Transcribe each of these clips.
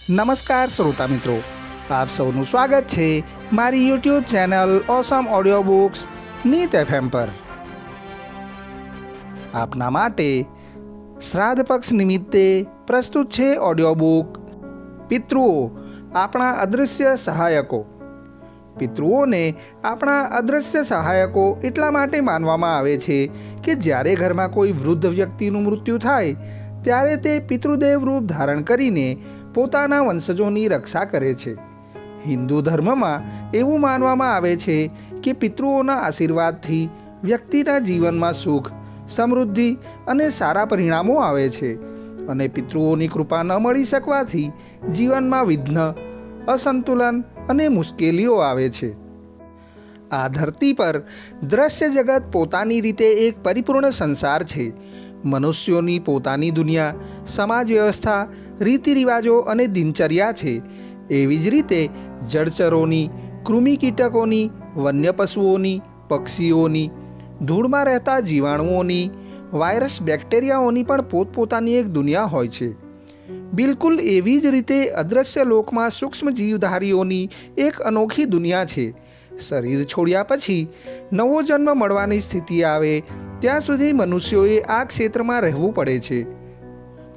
નમસ્કાર શ્રોતા મિત્રો, આપ સૌનું સ્વાગત છે મારી YouTube channel awesome audio books Neet FM પર। આપના માટે શ્રાદ્ધ પક્ષ નિમિત્તે પ્રસ્તુત છે ઓડિયો બુક પિતૃઓ આપણા અદૃશ્ય સહાયકો। પિતૃઓને આપણા અદૃશ્ય સહાયકો એટલા માટે માનવામાં આવે છે કે જ્યારે ઘરમાં કોઈ વૃદ્ધ વ્યક્તિનું મૃત્યુ થાય ત્યારે તે પિતૃદેવ રૂપ ધારણ કરીને પોતાના વંશજોની રક્ષા કરે છે। હિન્દુ ધર્મમાં એવું માનવામાં આવે છે કે પિતૃઓના આશીર્વાદથી વ્યક્તિના જીવનમાં સુખ, સમૃદ્ધિ અને સારા પરિણામો આવે છે અને પિતૃઓની કૃપા ન મળી શકવાથી જીવનમાં વિઘ્ન, અસંતુલન અને મુશ્કેલીઓ આવે છે। આ ધરતી પર દ્રશ્ય જગત પોતાની રીતે એક પરિપૂર્ણ સંસાર છે। મનુષ્યોની પોતાની દુનિયા, સમાજ વ્યવસ્થા, રીતિ રિવાજો અને દિનચર્યા છે। એવી જ રીતે જળચરોની, કૃમિ કીટકોની, વન્ય પશુઓની, પક્ષીઓની, ધૂળમાં રહેતા જીવાણુઓની, વાયરસ બેક્ટેરિયાઓની પણ પોતપોતાની એક દુનિયા હોય છે। બિલકુલ એવી જ રીતે અદૃશ્ય લોકમાં સૂક્ષ્મ જીવધારીઓની એક અનોખી દુનિયા છે। શરીર છોડ્યા પછી નવો જન્મ મળવાની સ્થિતિ આવે ત્યાં સુધી મનુષ્યોએ આ ક્ષેત્રમાં રહેવું પડે છે।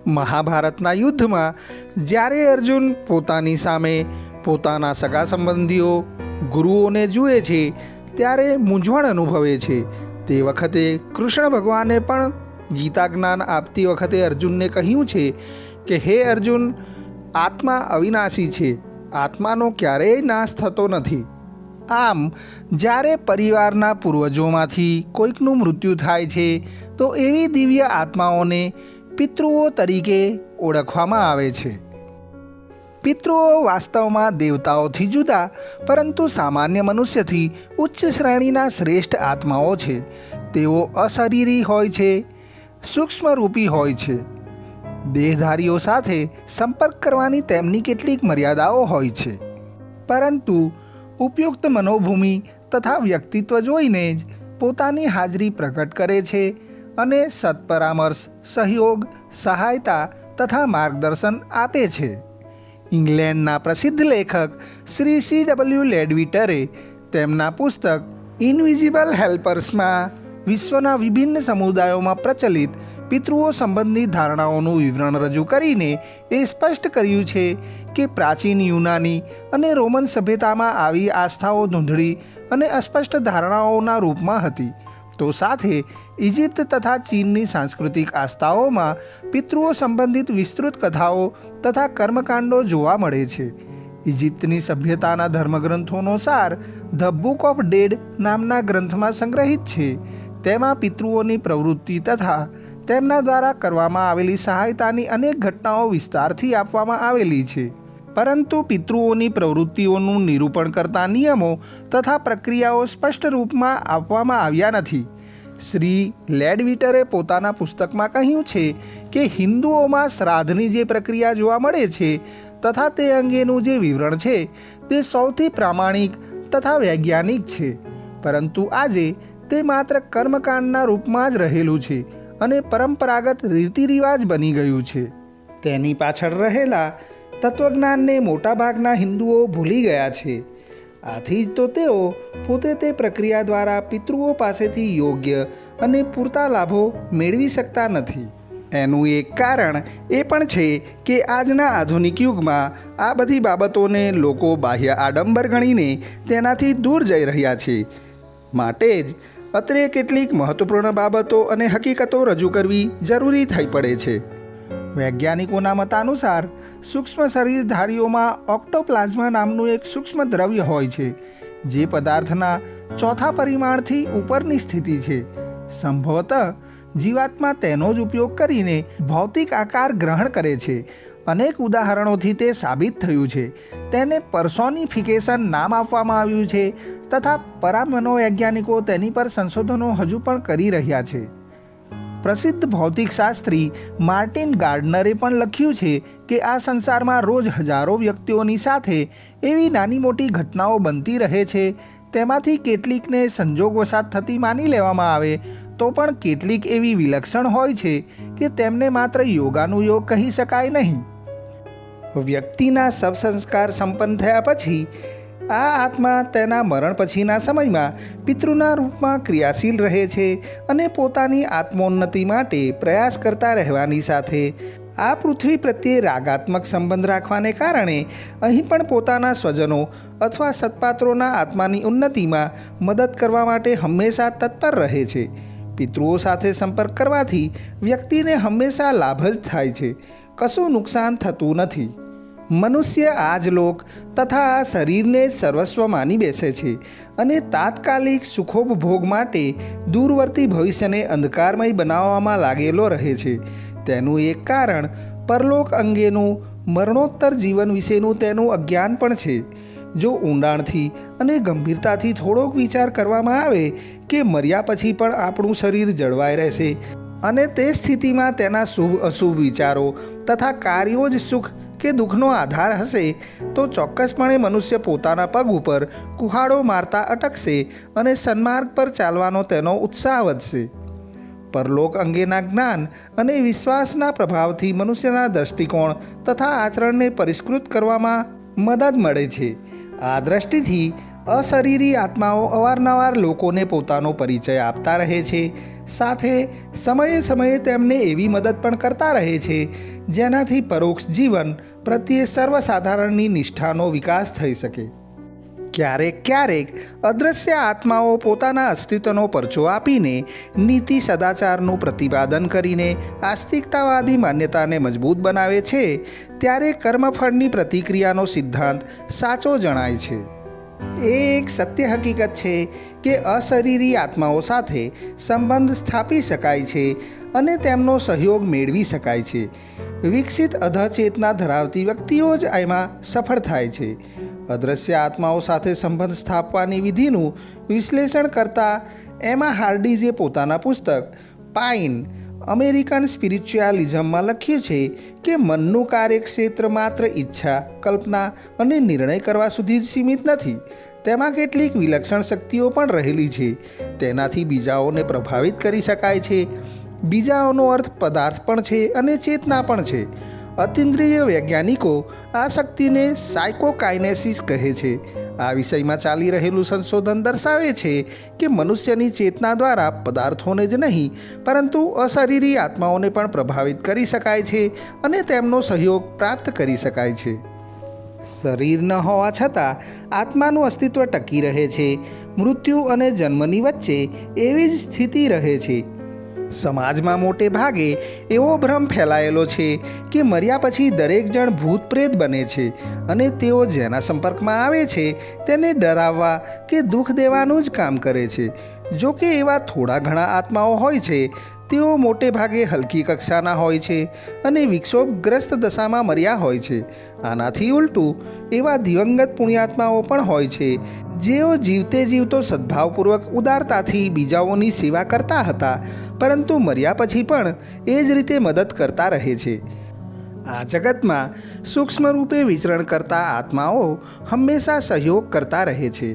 મહાભારતના યુદ્ધમાં જ્યારે અર્જુન પોતાની સામે પોતાના સગા સંબંધીઓ, ગુરુઓને જુએ છે ત્યારે મૂંઝવણ અનુભવે છે। તે વખતે કૃષ્ણ ભગવાને પણ ગીતા જ્ઞાન આપતી વખતે અર્જુનને કહ્યું છે કે હે અર્જુન, આત્મા અવિનાશી છે, આત્માનો ક્યારેય નાશ થતો નથી। આમ જ્યારે પરિવારના પૂર્વજોમાંથી કોઈકનું મૃત્યુ થાય છે તો એવી દિવ્ય આત્માઓને પિતૃઓ તરીકે ઓળખવામાં આવે છે। પિતૃઓ વાસ્તવમાં દેવતાઓથી જુદા પરંતુ સામાન્ય મનુષ્યથી ઉચ્ચ શ્રેણીના શ્રેષ્ઠ આત્માઓ છે। તેઓ અશરીરી હોય છે, સૂક્ષ્મરૂપી હોય છે। દેહધારીઓ સાથે સંપર્ક કરવાની તેમની કેટલીક મર્યાદાઓ હોય છે, પરંતુ ઉપયુક્ત મનોભૂમિ તથા વ્યક્તિત્વ જોઈને જ પોતાની હાજરી પ્રકટ કરે છે અને સત્પરામર્શ, સહયોગ, સહાયતા તથા માર્ગદર્શન આપે છે। ઇંગ્લેન્ડના પ્રસિદ્ધ લેખક શ્રી C.W. લેડવિટરે તેમના પુસ્તક ઇનવિઝિબલ હેલ્પર્સમાં વિશ્વના વિભિન્ન સમુદાયોમાં પ્રચલિત પિતૃઓ સંબંધી ધારણાઓનું વિવરણ રજૂ કરીને એ સ્પષ્ટ કર્યું છે કે પ્રાચીન યુનાની અને રોમન સભ્યતામાં આવી આસ્થાઓ ધૂંધળી અને અસ્પષ્ટ ધારણાઓના રૂપમાં હતી, તો સાથે ઇજિપ્ત તથા ચીનની સાંસ્કૃતિક આસ્થાઓમાં પિતૃઓ સંબંધિત વિસ્તૃત કથાઓ તથા કર્મકાંડો જોવા મળે છે। ઇજિપ્તની સભ્યતાના ધર્મગ્રંથોનો સાર ધ બુક ઓફ ડેડ નામના ગ્રંથમાં સંગ્રહિત છે। તેમાં પિતૃઓની પ્રવૃત્તિ તથા તેમના દ્વારા કરવામાં આવેલી સહાયતાની અનેક ઘટનાઓ વિસ્તારથી આપવામાં આવેલી છે, પરંતુ પિતૃઓની પ્રવૃત્તિઓનું નિરૂપણ કરતા નિયમો તથા પ્રક્રિયાઓ સ્પષ્ટ રૂપમાં આપવામાં આવ્યા નથી। શ્રી લેડવિટરે પોતાના પુસ્તકમાં કહ્યું છે કે હિન્દુઓમાં શ્રાદ્ધની જે પ્રક્રિયા જોવા મળે છે તથા તે અંગેનું જે વિવરણ છે તે સૌથી પ્રામાણિક તથા વૈજ્ઞાનિક છે, પરંતુ આજે તે માત્ર કર્મકાંડના રૂપમાં જ રહેલું છે અને પરંપરાગત રીતિરિવાજ બની ગયું છે। તેની પાછળ રહેલા તત્વજ્ઞાનને મોટાભાગના હિન્દુઓ ભૂલી ગયા છે। આથી જ તો તેઓ પોતે તે પ્રક્રિયા દ્વારા પિતૃઓ પાસેથી યોગ્ય અને પૂરતા લાભો મેળવી શકતા નથી। એનું એક કારણ એ પણ છે કે આજના આધુનિક યુગમાં આ બધી બાબતોને લોકો બાહ્ય આડંબર ગણીને તેનાથી દૂર જઈ રહ્યા છે। માટે જ અત્રે કેટલીક મહત્વપૂર્ણ બાબતો અને હકીકતો રજૂ કરવી જરૂરી થઈ પડે છે। વૈજ્ઞાનિકોના મતાનુસાર સૂક્ષ્મ શરીરધારીઓમાં ઓક્ટોપ્લાઝ્મા નામનું એક સૂક્ષ્મ દ્રવ્ય હોય છે, જે પદાર્થના ચોથા પરિમાણથી ઉપરની સ્થિતિ છે। સંભવતઃ જીવાત્મા તેનો જ ઉપયોગ કરીને ભૌતિક આકાર ગ્રહણ કરે છે। અનેક ઉદાહરણોથી તે સાબિત થયું છે। તેને પર્સોનિફિકેશન નામ આપવામાં આવ્યું છે તથા પરામનોવૈજ્ઞાનિકો તેની પર સંશોધનો હજુ પણ કરી રહ્યા છે। પ્રસિદ્ધ ભૌતિકશાસ્ત્રી માર્ટિન ગાર્ડનરે પણ લખ્યું છે કે આ સંસારમાં રોજ હજારો વ્યક્તિઓની સાથે એવી નાની મોટી ઘટનાઓ બનતી રહે છે, તેમાંથી કેટલીકને સંજોગવશાત થતી માની લેવામાં આવે તો પણ કેટલીક એવી વિલક્ષણ હોય છે કે તેમને માત્ર યોગાનુયોગ કહી શકાય નહીં। વ્યક્તિના શવ સંસ્કાર સંપન્ન થયા પછી આ આત્મા તેના મરણ પછીના સમયમાં પિતૃના રૂપમાં ક્રિયાશીલ રહે છે અને પોતાની આત્મોન્નતિ માટે પ્રયાસ કરતા રહેવાની સાથે આ પૃથ્વી પ્રત્યે રાગાત્મક સંબંધ રાખવાને કારણે અહીં પણ પોતાના સ્વજનો અથવા સત્પાત્રોના આત્માની ઉન્નતિમાં મદદ કરવા માટે હંમેશા તત્પર રહે છે. પિતૃઓ સાથે સંપર્ક કરવાથી વ્યક્તિને હંમેશા લાભ જ થાય છે, કશું નુકસાન થતું નથી. મનુષ્ય આ જ લોક તથા આ શરીરને જ સર્વસ્વ માની બેસે છે અને તાત્કાલિક સુખોપભોગ માટે દૂરવર્તી ભવિષ્યને અંધકારમય બનાવવામાં લાગેલો રહે છે. તેનું એક કારણ પરલોક અંગેનું મરણોત્તર જીવન વિશેનું તેનું અજ્ઞાન પણ છે. જો ઊંડાણથી અને ગંભીરતાથી થોડોક વિચાર કરવામાં આવે કે મર્યા પછી પણ આપણું શરીર જળવાઈ રહેશે અને તે સ્થિતિમાં તેના શુભ અશુભ વિચારો તથા કાર્યો જ સુખ કે દુઃખનો આધાર હશે, તો ચોક્કસપણે મનુષ્ય પોતાના પગ ઉપર કુહાડો મારતા અટકશે અને સન્માર્ગ પર ચાલવાનો તેનો ઉત્સાહ વધશે. પરલોક અંગેના જ્ઞાન અને વિશ્વાસના પ્રભાવથી મનુષ્યના દૃષ્ટિકોણ તથા આચરણને પરિષ્કૃત કરવામાં મદદ મળે છે. આ દ્રષ્ટિથી અશરીરી આત્માઓ અવારનવાર લોકોને પોતાનો પરિચય આપતા રહે છે, સાથે સમયે સમયે તેમને એવી મદદ પણ કરતા રહે છે જેનાથી પરોક્ષ જીવન પ્રત્યે સર્વસાધારણની નિષ્ઠાનો વિકાસ થઈ શકે. ક્યારેક ક્યારેક અદૃશ્ય આત્માઓ પોતાના અસ્તિત્વનો પરચો આપીને નીતિ સદાચારનું પ્રતિપાદન કરીને આસ્તિકતાવાદી માન્યતાને મજબૂત બનાવે છે, ત્યારે કર્મફળની પ્રતિક્રિયાનો સિદ્ધાંત સાચો જણાય છે. એ એક સત્ય હકીકત છે કે અશરીરી આત્માઓ સાથે સંબંધ સ્થાપી શકાય છે અને તેમનો સહયોગ મેળવી શકાય છે. વિકસિત અધચેતના ધરાવતી વ્યક્તિઓ જ એમાં સફળ થાય છે. અદૃશ્ય આત્માઓ સાથે સંબંધ સ્થાપવાની વિધિનું વિશ્લેષણ કરતા એમા હાર્ડીઝે પોતાના પુસ્તક પાઇન અમેરિકન સ્પિરિચ્યુઆલિઝમમાં લખ્યું છે કે મનનું કાર્યક્ષેત્ર માત્ર ઈચ્છા, કલ્પના અને નિર્ણય કરવા સુધી જ સીમિત નથી. તેમાં કેટલીક વિલક્ષણ શક્તિઓ પણ રહેલી છે. તેનાથી બીજાઓને પ્રભાવિત કરી શકાય છે. બીજાઓનો અર્થ પદાર્થ પણ છે અને ચેતના પણ છે. અતિન્દ્રિય વૈજ્ઞાનિકો આ શક્તિને સાયકોકાઇનેસિસ કહે છે. આ વિષયમાં ચાલી રહેલું સંશોધન દર્શાવે છે કે મનુષ્યની ચેતના દ્વારા પદાર્થોને જ નહીં પરંતુ અશરીરી આત્માઓને પણ પ્રભાવિત કરી શકાય છે અને તેમનો સહયોગ પ્રાપ્ત કરી શકાય છે. શરીર ન હોવા છતાં આત્માનું અસ્તિત્વ ટકી રહે છે. મૃત્યુ અને જન્મની વચ્ચે એવી જ સ્થિતિ રહે છે. સમાજમાં મોટે ભાગે એવો ભ્રમ ફેલાયેલો છે કે મર્યા પછી દરેક જણ ભૂત પ્રેત બને છે અને તેઓ જેના સંપર્કમાં આવે છે તેને ડરાવવા કે દુઃખ દેવાનું જ કામ કરે છે. જો કે એવા થોડા ઘણા આત્માઓ હોય છે, તેઓ મોટે ભાગે હલકી કક્ષાના હોય છે અને વિક્ષોભગ્રસ્ત દશામાં મર્યા હોય છે. આનાથી ઉલટું એવા દિવંગત પુણ્યાત્માઓ પણ હોય છે જેઓ જીવતે જીવતો સદ્ભાવપૂર્વક ઉદારતાથી બીજાઓની સેવા કરતા હતા, પરંતુ મર્યા પછી પણ એ જ રીતે મદદ કરતા રહે છે. આ જગતમાં સૂક્ષ્મ રૂપે વિચરણ કરતા આત્માઓ હંમેશા સહયોગ કરતા રહે છે.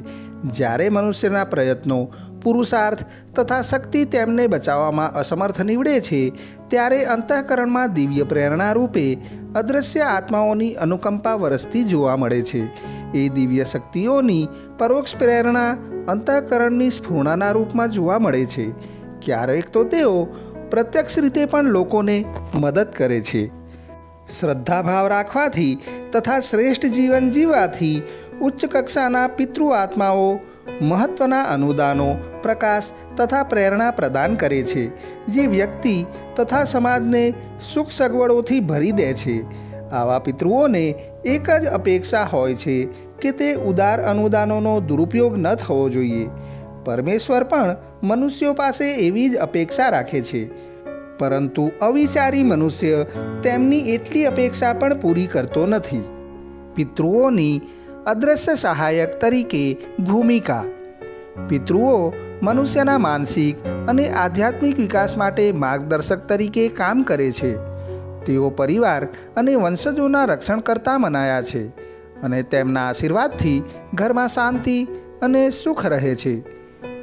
જ્યારે મનુષ્યના પ્રયત્નો, પુરુષાર્થ તથા શક્તિ તેમને બચાવવામાં અસમર્થ નીવડે છે, ત્યારે અંતઃકરણમાં દિવ્ય પ્રેરણા રૂપે અદૃશ્ય આત્માઓની અનુકંપા વરસતી જોવા મળે છે. એ દિવ્ય શક્તિઓની પરોક્ષ પ્રેરણા અંતઃકરણની સ્ફૂર્ણાના રૂપમાં જોવા મળે છે. ક્યારેક તો તેઓ પ્રત્યક્ષ રીતે પણ લોકોને મદદ કરે છે. શ્રદ્ધાભાવ રાખવાથી તથા શ્રેષ્ઠ જીવન જીવવાથી ઉચ્ચ કક્ષાના પિતૃ આત્માઓ મહત્ત્વના અનુદાનો, પ્રકાશ તથા પ્રેરણા પ્રદાન કરે છે, જે વ્યક્તિ તથા સમાજને સુખ સગવડોથી ભરી દે છે. આવા પિતૃઓને એક જ અપેક્ષા હોય છે કે તે ઉદાર અનુદાનોનો દુરુપયોગ ન થવો જોઈએ. પરમેશ્વર પણ મનુષ્યો પાસે એવી જ અપેક્ષા રાખે છે, પરંતુ અવિચારી મનુષ્ય તેમની એટલી અપેક્ષા પણ પૂરી કરતો નથી. પિતૃઓની અદૃશ્ય સહાયક તરીકે ભૂમિકા. પિતૃઓ મનુષ્યના માનસિક અને આધ્યાત્મિક વિકાસ માટે માર્ગદર્શક તરીકે કામ કરે છે. તેઓ પરિવાર અને વંશજોના રક્ષણકર્તા મનાયા છે અને તેમના આશીર્વાદથી ઘરમાં શાંતિ અને સુખ રહે છે.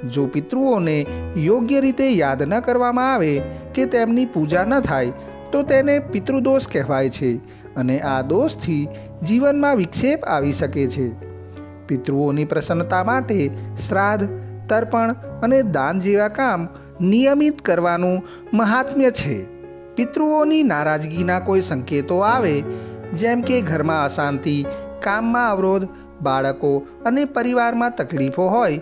જો પિતૃઓને યોગ્ય રીતે યાદ ન કરવામાં આવે કે તેમની પૂજા ન થાય તો તેને પિતૃદોષ કહેવાય છે અને આ દોષથી જીવનમાં વિક્ષેપ આવી શકે છે. પિતૃઓની પ્રસન્નતા માટે શ્રાદ્ધ, તર્પણ અને દાન જેવા કામ નિયમિત કરવાનું મહાત્મ્ય છે. પિતૃઓની નારાજગીના કોઈ સંકેતો આવે, જેમ કે ઘરમાં અશાંતિ, કામમાં અવરોધ, બાળકો અને પરિવારમાં તકલીફો હોય,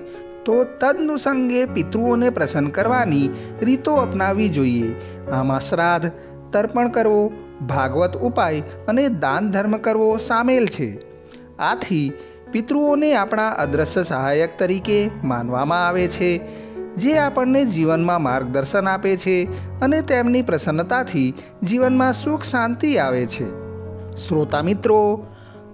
તો તદનુસંગે પિતૃઓને પ્રસન્ન કરવાની રીતો અપનાવવી જોઈએ. આમાં શ્રાદ્ધ, તર્પણ કરવો, ભાગવત ઉપાય અને દાન ધર્મ કરવો સામેલ છે. આથી પિતૃઓને આપણા અદ્રશ્ય સહાયક તરીકે માનવામાં આવે છે, જે આપણને જીવનમાં માર્ગદર્શન આપે છે અને તેમની પ્રસન્નતાથી જીવનમાં સુખ શાંતિ આવે છે. શ્રોતા મિત્રો,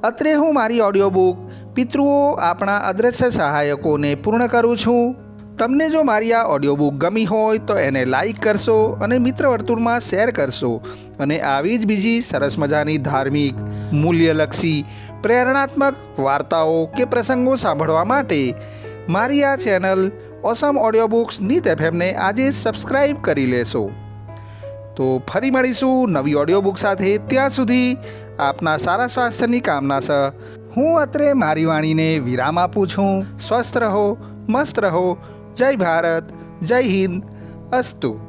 અત્રે હું મારી ઓડિયો બુક પિતૃઓ આપણા અદ્રશ્ય સહાયકોને પૂર્ણ કરું છું. તમને જો મારી આ ઓડિયો બુક ગમી હોય તો એને લાઈક કરશો અને મિત્ર વર્તુળમાં શેર કરશો. અને આવી જ બીજી સરસ મજાની ધાર્મિક, મૂલ્યલક્ષી, પ્રેરણાત્મક વાર્તાઓ કે પ્રસંગો સાંભળવા માટે મારી આ ચેનલ ઓસમ ઓડિયો બુક્સ નીત એફએમને આજે સબસ્ક્રાઈબ કરી લેશો. તો ફરી મળીશું નવી ઓડિયો બુક સાથે. ત્યાં સુધી આપના સારા સ્વાસ્થ્યની કામના છે. હું અત્રે મારી વાણીને વિરામ આપું છું. સ્વસ્થ રહો, મસ્ત રહો. જય ભારત, જય હિન્દ, અસ્તુ.